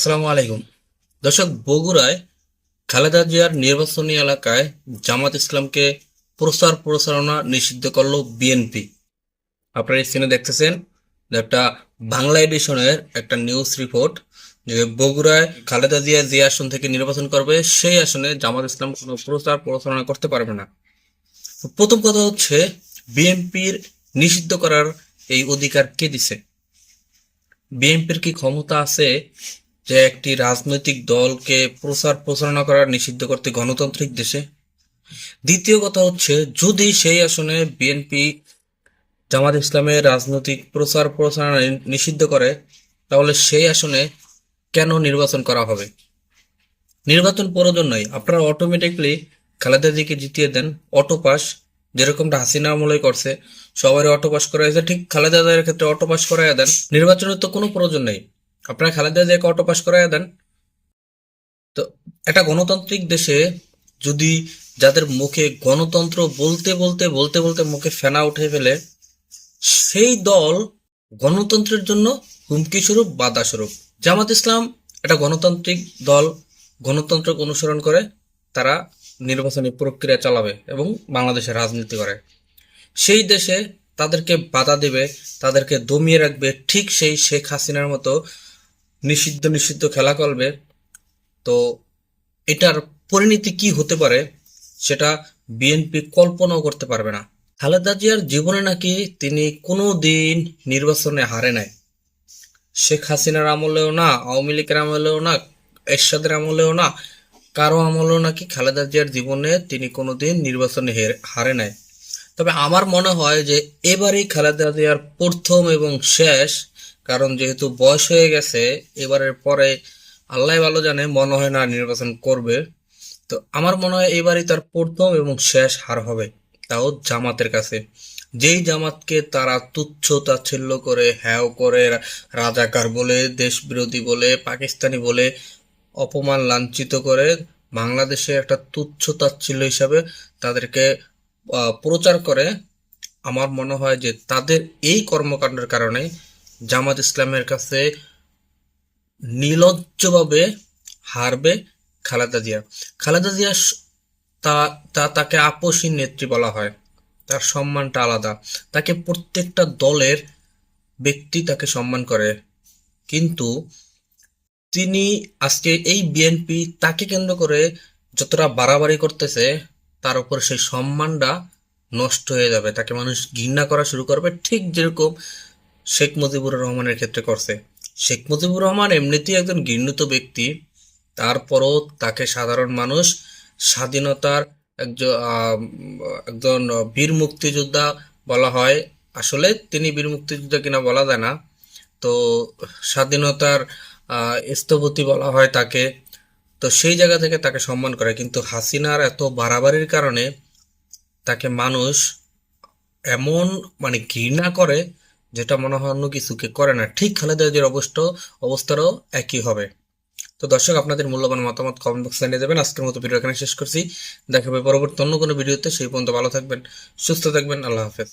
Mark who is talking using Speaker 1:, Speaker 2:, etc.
Speaker 1: আসসালামু আলাইকুম। দর্শক, বগুড়ায় খালেদা জিয়ার নির্বাচনী এলাকায় জামাত ইসলামকে প্রচার প্রচারণা নিষিদ্ধ করলো বিএনপি। আপনারা স্ক্রিনে দেখতেছেন যে একটা বাংলা এডিশনের একটা নিউজ রিপোর্ট, যে বগুড়ায় খালেদা জিয়া যে আসন থেকে নির্বাচন করবে সেই আসনে জামাত ইসলাম কোনো প্রচার প্রচারণা করতে পারবে না। প্রথম কথা হচ্ছে, বিএনপির নিষিদ্ধ করার এই অধিকার কে দিছে? বিএনপির কি ক্ষমতা আছে যে একটি রাজনৈতিক দলকে প্রচার প্রচারণা করা নিষিদ্ধ করতে গণতান্ত্রিক দেশে? দ্বিতীয় কথা হচ্ছে, যদি সেই আসনে বিএনপি জামাত ইসলামের রাজনৈতিক প্রচার প্রচারণা নিষিদ্ধ করে, তাহলে সেই আসনে কেন নির্বাচন করা হবে? নির্বাচন প্রয়োজন নয়, আপনারা অটোমেটিকলি খালেদা জিকে জিতিয়ে দেন। অটো পাস, যেরকমটা হাসিনা আমলে করছে, সবাই অটো পাস করাইছে, ঠিক খালেদা জিয়ার ক্ষেত্রে অটো পাস করাইয়া দেন। নির্বাচনের তো কোনো প্রয়োজন নেই, আপনারা খালেদা জিয়াকে অটো পাস করাইয়া দেন। তো একটা গণতান্ত্রিক দেশে যদি যাদের মুখে গণতন্ত্র বলতে বলতে বলতে বলতে মুখে ফেনা উঠে ফেলে, সেই দল গণতন্ত্রের জন্য হুমকি স্বরূপ, বাধা স্বরূপ। জামাত ইসলাম একটা গণতান্ত্রিক দল, গণতন্ত্র অনুসরণ করে তারা নির্বাচনী প্রক্রিয়া চালাবে এবং বাংলাদেশে রাজনীতি করে। সেই দেশে তাদেরকে বাধা দেবে, তাদেরকে দমিয়ে রাখবে, ঠিক সেই শেখ হাসিনার মতো নিষিদ্ধ নিষিদ্ধ খেলা করবে। তো এটার পরিণতি কি হতে পারে সেটা বিএনপি কল্পনাও করতে পারবে না। খালেদা জিয়ার জীবনে নাকি তিনি কোনো দিন নির্বাচনে হারে নাই। শেখ হাসিনার আমলেও না, আওয়ামী লীগের আমলেও না, এরশাদের আমলেও না, কারো আমলেও নাকি খালেদা জিয়ার জীবনে তিনি কোনোদিন নির্বাচনে হারে নাই। তবে আমার মনে হয় যে এবারই খালেদা জিয়ার প্রথম এবং শেষ, কারণ যেহেতু বয়স হয়ে গেছে, এবারের পরে আল্লাহ ভালো জানে, মনে হয় না নির্বাচন করবে। তো আমার মনে হয় এবারই তার প্রথম এবং শেষ হার হবে, তাও জামাতের কাছে। যেই জামাতকে তারা তুচ্ছ তাচ্ছিল্য করে, হ্যাও করে, রাজাকার বলে, দেশ বিরোধী বলে, পাকিস্তানি বলে অপমান লাঞ্ছিত করে, বাংলাদেশে একটা তুচ্ছ তাচ্ছিল্য হিসাবে তাদেরকে প্রচার করে। আমার মনে হয় যে তাদের এই কর্মকাণ্ডের কারণে জামাত ইসলামের কাছে নির্লজ্জভাবে হারবে খালেদা জিয়া। খালেদা জিয়া তাকে আপসী নেত্রী বলা হয়, তার সম্মানটা আলাদা। তাকে প্রত্যেকটা দলের ব্যক্তি তাকে সম্মান করে, কিন্তু তিনি আজকে এই বিএনপি তাকে কেন্দ্র করে যতটা বাড়াবাড়ি করতেছে, তার উপর সেই সম্মানটা নষ্ট হয়ে যাবে, তাকে মানুষ ঘৃণা করা শুরু করবে, ঠিক যেরকম শেখ মুজিবুর রহমানের ক্ষেত্রে করছে। শেখ মুজিবুর রহমান এমনিতেই একজন ঘৃণিত ব্যক্তি, তারপরও তাকে সাধারণ মানুষ স্বাধীনতার একজন বীর মুক্তিযোদ্ধা বলা হয়। আসলে তিনি বীর মুক্তিযোদ্ধা কিনা বলা যায় না, তো স্বাধীনতার স্থপতি বলা হয় তাকে। তো সেই জায়গা থেকে তাকে সম্মান করে, কিন্তু হাসিনার এত বাড়াবাড়ির কারণে তাকে মানুষ এমন মানে ঘৃণা করে, যেটা মনে হয় অন্য কিছুকে করে না। ঠিক খালেদা জিয়ার অবস্থারও একই হবে। তো দর্শক, আপনাদের মূল্যবান মতামত কমেন্ট বক্সে জানিয়ে দেবেন। আজকের মতো ভিডিও এখানে শেষ করছি, দেখা হবে পরবর্তী অন্য কোনো ভিডিওতে। সেই পর্যন্ত ভালো থাকবেন, সুস্থ থাকবেন, আল্লাহ হাফেজ।